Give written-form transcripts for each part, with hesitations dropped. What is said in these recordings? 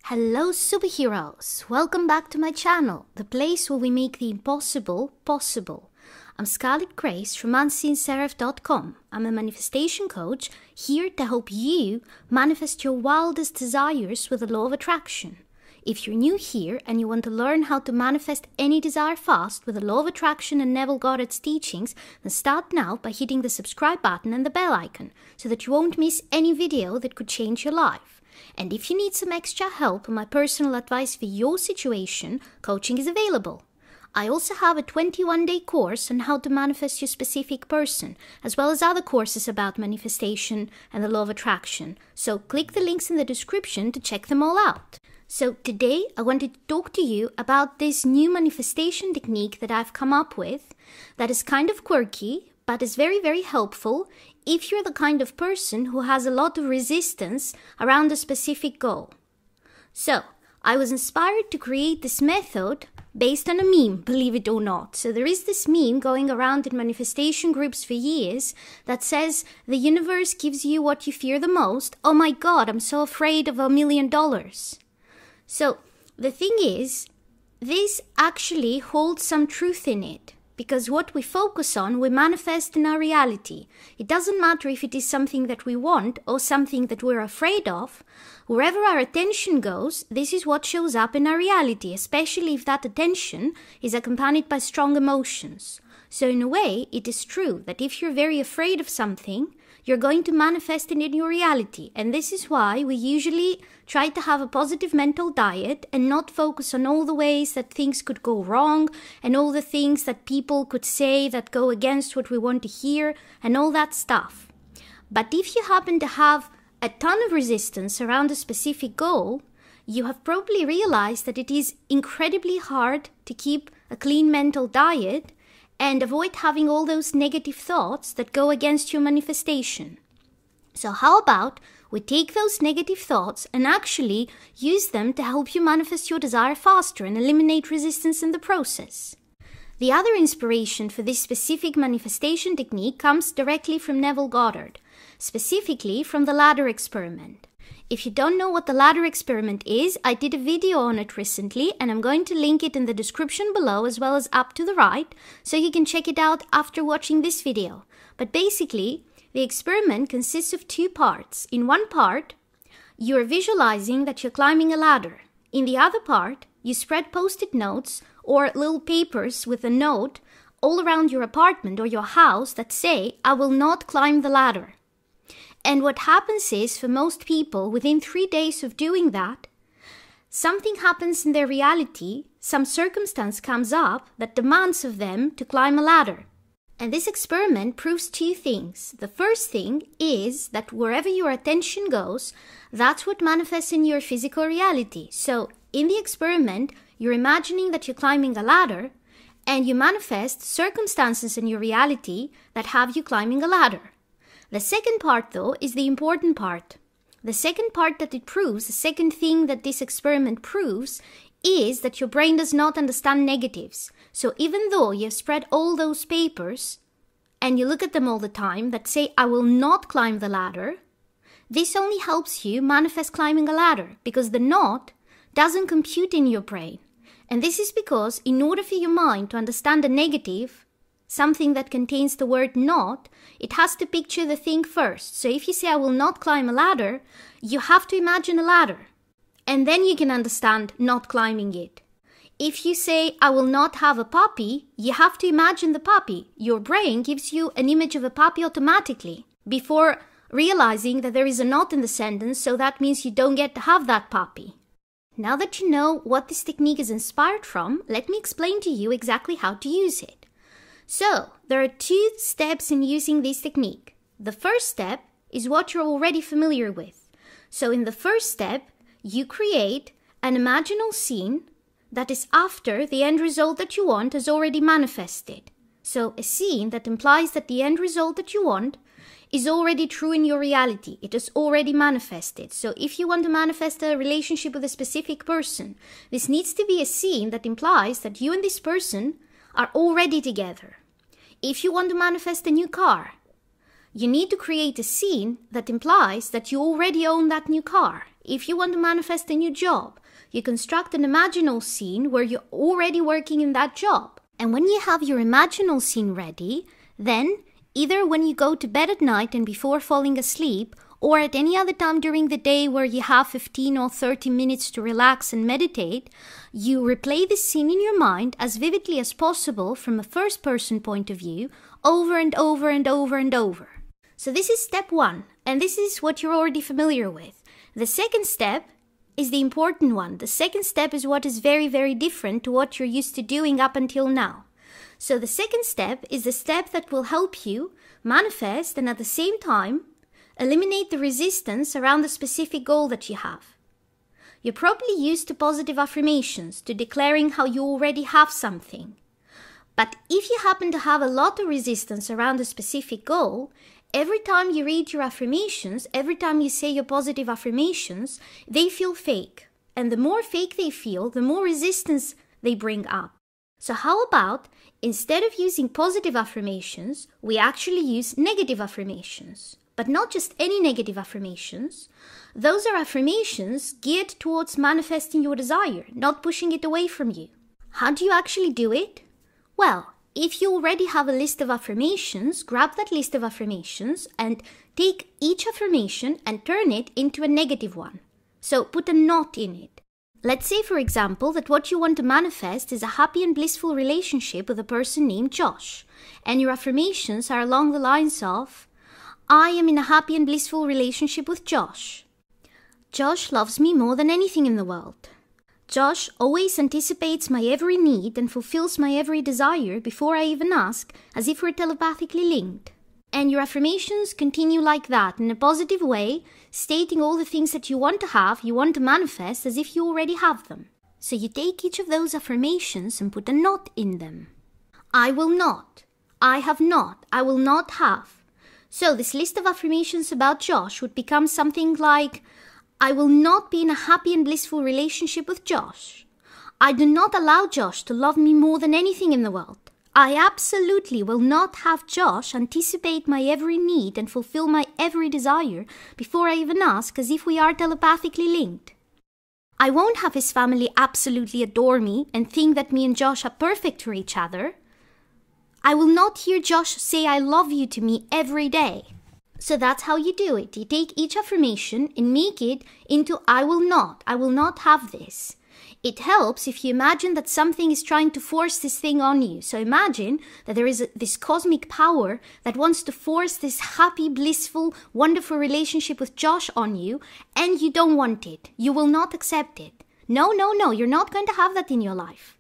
Hello superheroes! Welcome back to my channel, the place where we make the impossible possible. I'm Scarlet Grace from Seraph.com. I'm a manifestation coach here to help you manifest your wildest desires with the law of attraction. If you're new here and you want to learn how to manifest any desire fast with the law of attraction and Neville Goddard's teachings, then start now by hitting the subscribe button and the bell icon so that you won't miss any video that could change your life. And if you need some extra help or my personal advice for your situation, coaching is available. I also have a 21-day course on how to manifest your specific person, as well as other courses about manifestation and the law of attraction. So click the links in the description to check them all out. So today I wanted to talk to you about this new manifestation technique that I've come up with that is kind of quirky, but is very, very helpful if you're the kind of person who has a lot of resistance around a specific goal. So, I was inspired to create this method based on a meme, believe it or not. So there is this meme going around in manifestation groups for years that says, the universe gives you what you fear the most. Oh my God, I'm so afraid of $1 million. So, the thing is, this actually holds some truth in it. Because what we focus on, we manifest in our reality. It doesn't matter if it is something that we want or something that we're afraid of. Wherever our attention goes, this is what shows up in our reality, especially if that attention is accompanied by strong emotions. So in a way, it is true that if you're very afraid of something, you're going to manifest it in your reality. And this is why we usually try to have a positive mental diet and not focus on all the ways that things could go wrong and all the things that people could say that go against what we want to hear and all that stuff. But if you happen to have a ton of resistance around a specific goal, you have probably realized that it is incredibly hard to keep a clean mental diet and avoid having all those negative thoughts that go against your manifestation. So how about we take those negative thoughts and actually use them to help you manifest your desire faster and eliminate resistance in the process. The other inspiration for this specific manifestation technique comes directly from Neville Goddard, specifically from the ladder experiment. If you don't know what the ladder experiment is, I did a video on it recently and I'm going to link it in the description below as well as up to the right so you can check it out after watching this video. But basically, the experiment consists of two parts. In one part, you are visualizing that you're climbing a ladder. In the other part, you spread post-it notes or little papers with a note all around your apartment or your house that say, "I will not climb the ladder." And what happens is, for most people, within 3 days of doing that, something happens in their reality, some circumstance comes up that demands of them to climb a ladder. And this experiment proves two things. The first thing is that wherever your attention goes, that's what manifests in your physical reality. So, in the experiment, you're imagining that you're climbing a ladder, and you manifest circumstances in your reality that have you climbing a ladder. The second part, though, is the important part. The second part that it proves, the second thing that this experiment proves, is that your brain does not understand negatives. So even though you have spread all those papers, and you look at them all the time that say, "I will not climb the ladder," this only helps you manifest climbing a ladder, because the "not" doesn't compute in your brain. And this is because in order for your mind to understand a negative, something that contains the word "not," it has to picture the thing first. So if you say, "I will not climb a ladder," you have to imagine a ladder. And then you can understand not climbing it. If you say, "I will not have a puppy," you have to imagine the puppy. Your brain gives you an image of a puppy automatically before realizing that there is a "not" in the sentence, so that means you don't get to have that puppy. Now that you know what this technique is inspired from, let me explain to you exactly how to use it. So, there are 2 steps in using this technique. The first step is what you're already familiar with. So in the first step, you create an imaginal scene that is after the end result that you want has already manifested. So a scene that implies that the end result that you want is already true in your reality. It is already manifested. So if you want to manifest a relationship with a specific person, this needs to be a scene that implies that you and this person are already together. If you want to manifest a new car, you need to create a scene that implies that you already own that new car. if you want to manifest a new job, you construct an imaginal scene where you're already working in that job. And when you have your imaginal scene ready, then either when you go to bed at night and before falling asleep, or at any other time during the day where you have 15 or 30 minutes to relax and meditate, you replay this scene in your mind as vividly as possible from a first-person point of view, over and over and over and over. So this is step 1, and this is what you're already familiar with. The second step is the important one. The second step is what is very, very different to what you're used to doing up until now. So the second step is the step that will help you manifest and at the same time eliminate the resistance around the specific goal that you have. You're probably used to positive affirmations, to declaring how you already have something. But if you happen to have a lot of resistance around a specific goal, every time you read your affirmations, every time you say your positive affirmations, they feel fake. And the more fake they feel, the more resistance they bring up. So how about, instead of using positive affirmations, we actually use negative affirmations? But not just any negative affirmations. Those are affirmations geared towards manifesting your desire, not pushing it away from you. How do you actually do it? Well, if you already have a list of affirmations, grab that list of affirmations and take each affirmation and turn it into a negative one. So put a not in it. Let's say, for example, that what you want to manifest is a happy and blissful relationship with a person named Josh. And your affirmations are along the lines of, I am in a happy and blissful relationship with Josh. Josh loves me more than anything in the world. Josh always anticipates my every need and fulfills my every desire before I even ask, as if we're telepathically linked. And your affirmations continue like that, in a positive way, stating all the things that you want to have, you want to manifest, as if you already have them. So you take each of those affirmations and put a not in them. I will not. I have not. I will not have. So this list of affirmations about Josh would become something like, I will not be in a happy and blissful relationship with Josh. I do not allow Josh to love me more than anything in the world. I absolutely will not have Josh anticipate my every need and fulfill my every desire before I even ask, as if we are telepathically linked. I won't have his family absolutely adore me and think that me and Josh are perfect for each other. I will not hear Josh say I love you to me every day. So that's how you do it. You take each affirmation and make it into I will not have this. It helps if you imagine that something is trying to force this thing on you. So imagine that there is this cosmic power that wants to force this happy, blissful, wonderful relationship with Josh on you, and you don't want it. You will not accept it. No, you're not going to have that in your life.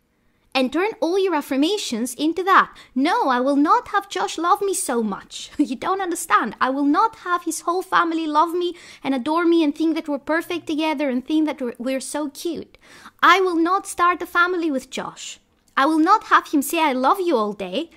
And turn all your affirmations into that. No, I will not have Josh love me so much. You don't understand. I will not have his whole family love me and adore me and think that we're perfect together and think that we're so cute. I will not start a family with Josh. I will not have him say I love you all day.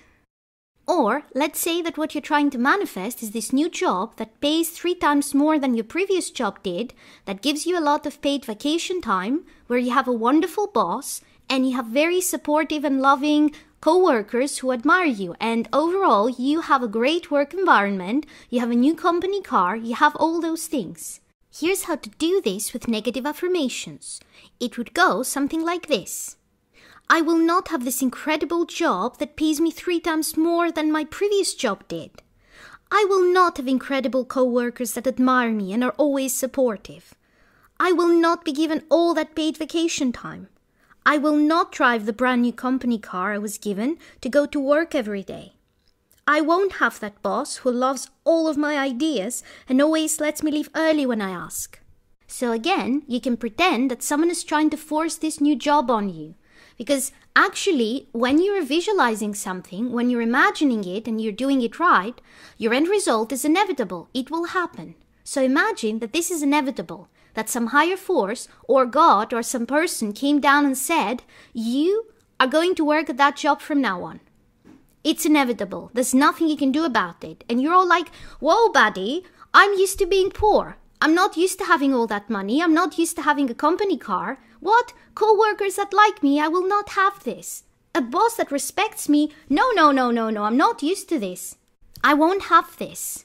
Or let's say that what you're trying to manifest is this new job that pays 3 times more than your previous job did, that gives you a lot of paid vacation time, where you have a wonderful boss, and you have very supportive and loving co-workers who admire you. And overall, you have a great work environment, you have a new company car, you have all those things. Here's how to do this with negative affirmations. It would go something like this. I will not have this incredible job that pays me 3 times more than my previous job did. I will not have incredible co-workers that admire me and are always supportive. I will not be given all that paid vacation time. I will not drive the brand new company car I was given to go to work every day. I won't have that boss who loves all of my ideas and always lets me leave early when I ask. So again, you can pretend that someone is trying to force this new job on you. Because actually, when you're visualizing something, when you're imagining it and you're doing it right, your end result is inevitable. It will happen. So imagine that this is inevitable, that some higher force or God or some person came down and said, you are going to work at that job from now on. It's inevitable. There's nothing you can do about it. And you're all like, whoa, buddy, I'm used to being poor. I'm not used to having all that money. I'm not used to having a company car. What? Co-workers that like me, I will not have this. A boss that respects me, no, I'm not used to this. I won't have this.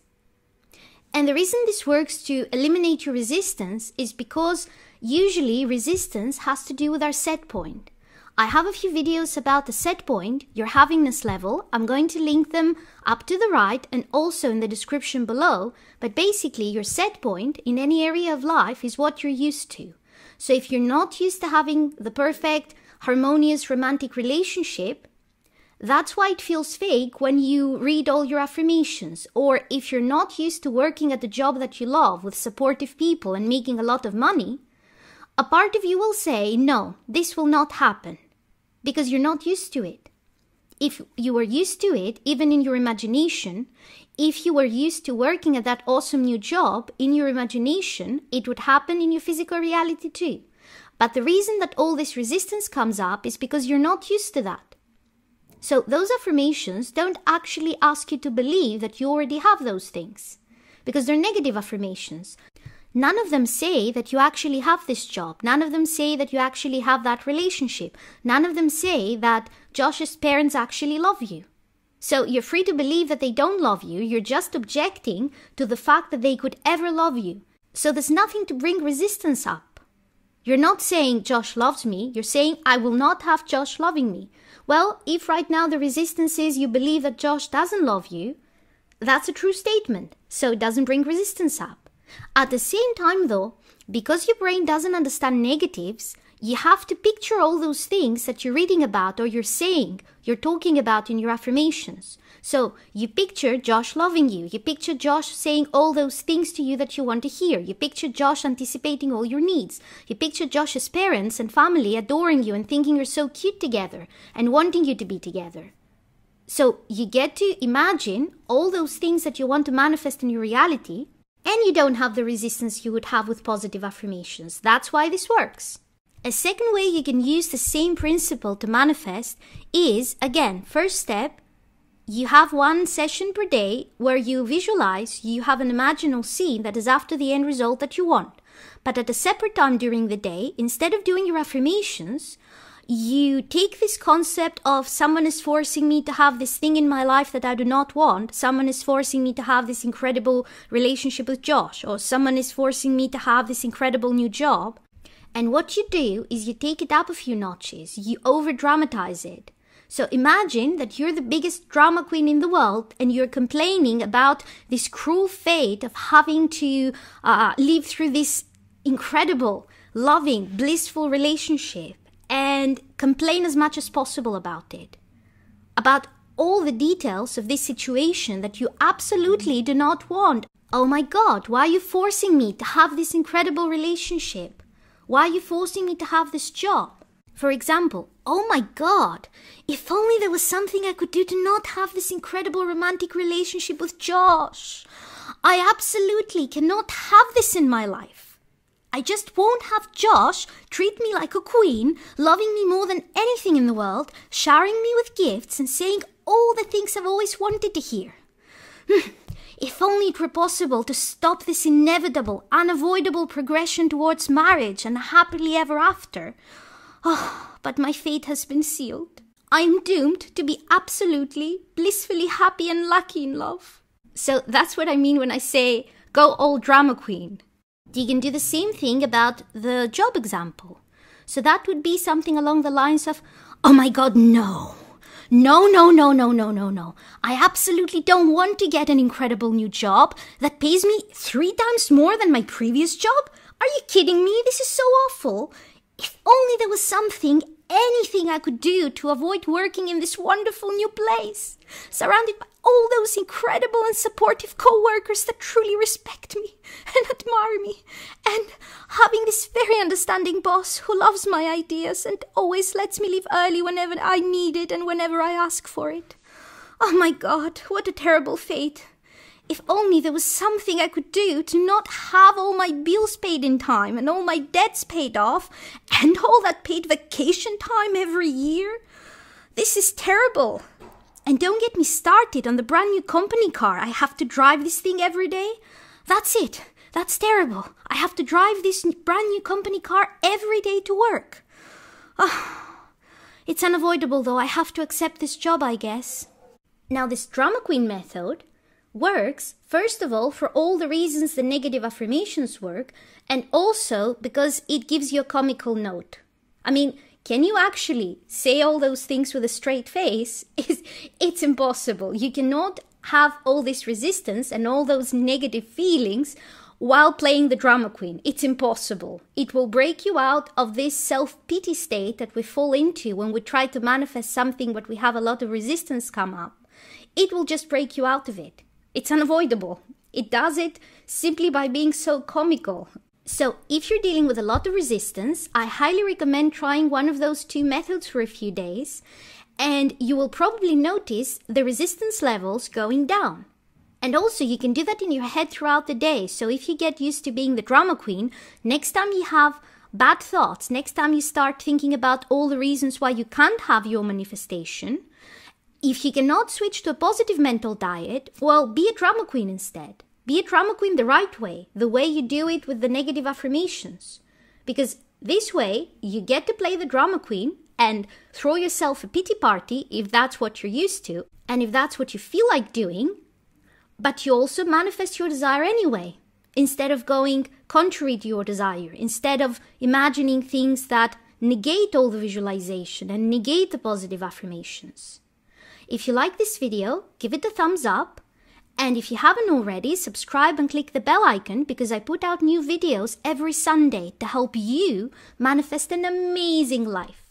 And the reason this works to eliminate your resistance is because usually resistance has to do with our set point. I have a few videos about the set point, your havingness level. I'm going to link them up to the right and also in the description below. But basically, your set point in any area of life is what you're used to. So if you're not used to having the perfect, harmonious, romantic relationship, that's why it feels fake when you read all your affirmations. Or if you're not used to working at the job that you love with supportive people and making a lot of money, a part of you will say, no, this will not happen. Because you're not used to it. If you were used to it, even in your imagination, if you were used to working at that awesome new job, in your imagination, it would happen in your physical reality too. But the reason that all this resistance comes up is because you're not used to that. So those affirmations don't actually ask you to believe that you already have those things. Because they're negative affirmations. None of them say that you actually have this job. None of them say that you actually have that relationship. None of them say that Josh's parents actually love you. So you're free to believe that they don't love you. You're just objecting to the fact that they could ever love you. So there's nothing to bring resistance up. You're not saying Josh loves me. You're saying I will not have Josh loving me. Well, if right now the resistance is you believe that Josh doesn't love you, that's a true statement. So it doesn't bring resistance up. At the same time though, because your brain doesn't understand negatives, you have to picture all those things that you're reading about or you're saying, you're talking about in your affirmations. So you picture Josh loving you. You picture Josh saying all those things to you that you want to hear. You picture Josh anticipating all your needs. You picture Josh's parents and family adoring you and thinking you're so cute together and wanting you to be together. So you get to imagine all those things that you want to manifest in your reality. And you don't have the resistance you would have with positive affirmations. That's why this works. A second way you can use the same principle to manifest is, again, first step, you have one session per day where you visualize, you have an imaginal scene that is after the end result that you want. But at a separate time during the day, instead of doing your affirmations, you take this concept of someone is forcing me to have this thing in my life that I do not want. Someone is forcing me to have this incredible relationship with Josh. Or someone is forcing me to have this incredible new job. And what you do is you take it up a few notches. You over-dramatize it. So imagine that you're the biggest drama queen in the world and you're complaining about this cruel fate of having to live through this incredible, loving, blissful relationship. And complain as much as possible about it. About all the details of this situation that you absolutely do not want. Oh my God, why are you forcing me to have this incredible relationship? Why are you forcing me to have this job? For example, oh my God, if only there was something I could do to not have this incredible romantic relationship with Josh. I absolutely cannot have this in my life. I just won't have Josh treat me like a queen, loving me more than anything in the world, showering me with gifts and saying all the things I've always wanted to hear. If only it were possible to stop this inevitable, unavoidable progression towards marriage and happily ever after. Oh, but my fate has been sealed. I am doomed to be absolutely, blissfully happy and lucky in love. So that's what I mean when I say, go all drama queen. You can do the same thing about the job example. So that would be something along the lines of, oh my God, no. No. I absolutely don't want to get an incredible new job that pays me 3 times more than my previous job. Are you kidding me? This is so awful. If only there was something, anything I could do to avoid working in this wonderful new place, surrounded by all those incredible and supportive co-workers that truly respect me and admire me, and having this very understanding boss who loves my ideas and always lets me leave early whenever I need it and whenever I ask for it. Oh my God, what a terrible fate. If only there was something I could do to not have all my bills paid in time and all my debts paid off and all that paid vacation time every year. This is terrible. And don't get me started on the brand new company car. I have to drive this thing every day. That's it. That's terrible. I have to drive this brand new company car every day to work. It's unavoidable though. I have to accept this job, I guess. Now this drama queen method works, first of all, for all the reasons the negative affirmations work, and also because it gives you a comical note. I mean, can you actually say all those things with a straight face? It's impossible. You cannot have all this resistance and all those negative feelings while playing the drama queen. It's impossible. It will break you out of this self-pity state that we fall into when we try to manifest something but we have a lot of resistance come up. It will just break you out of it. It's unavoidable. It does it simply by being so comical. So if you're dealing with a lot of resistance, I highly recommend trying one of those two methods for a few days, and you will probably notice the resistance levels going down. And also you can do that in your head throughout the day. So if you get used to being the drama queen, next time you have bad thoughts, next time you start thinking about all the reasons why you can't have your manifestation, if you cannot switch to a positive mental diet, well, be a drama queen instead. Be a drama queen the right way, the way you do it with the negative affirmations. Because this way, you get to play the drama queen and throw yourself a pity party if that's what you're used to, and if that's what you feel like doing, but you also manifest your desire anyway, instead of going contrary to your desire, instead of imagining things that negate all the visualization and negate the positive affirmations. If you like this video, give it a thumbs up. And if you haven't already, subscribe and click the bell icon because I put out new videos every Sunday to help you manifest an amazing life.